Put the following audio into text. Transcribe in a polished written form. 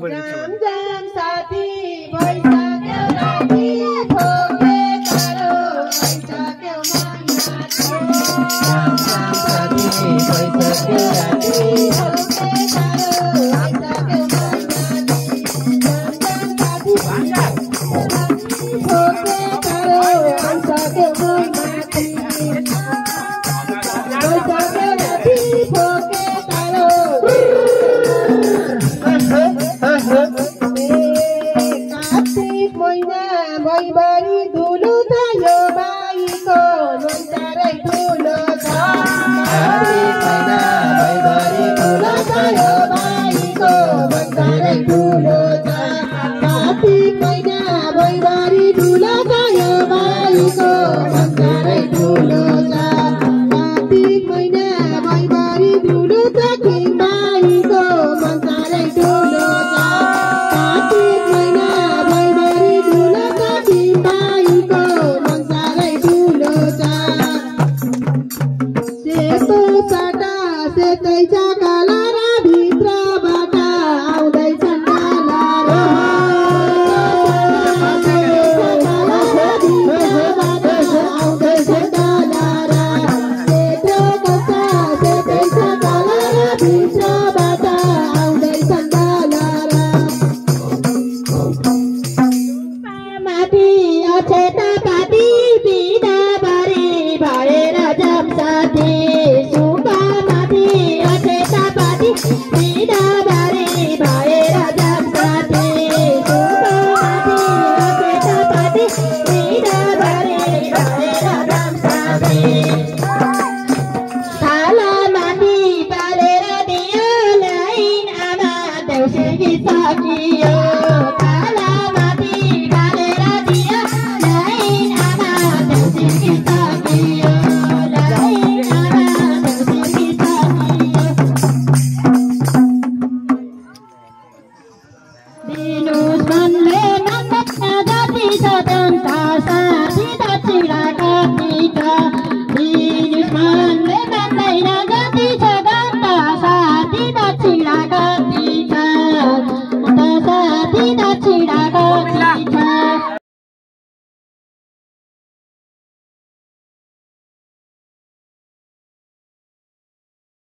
जाम जाम साथी भइसक्यो राती ठोके तारो भइसक्यो जाम जाम साथी भइसक्यो राती ठोके तारो भइसक्यो भइभरि धुलो छ यो बाईको लोन्चारै ठुलो छ कार्तिक महिना भइभरि धुलो छ यो बाईको लोन्चारै ठुलो छ कार्तिक महिना भइभरि धुलो छ यो बाईको लोन्चारै ठुलो छ कार्तिक महिना भइभरि धुलो छ कि बाईको लोन्चारै ठुलो छ कार्तिक महिना भइभरि धुलो छ कि बाईको लोन्चारै ठुलो छ सेतो साटा सेतै छ काला र भित्रबाट आउँदैछन् काला र आउँदैछन् काला र सेतो कच्चा सेतै छ काला र भित्रबाट आउँदैछन् काला र माथि अछेता पाती बिदाबारी भएर जाम साथी सुपा माथि अछेता पाती बिदाबारी भएर जाम साथी सुपा माथि अछेता पाती बिदाबारी भएर जाम साथी थाला माथि पालेर दियो लाइन आमा देउसी सकियो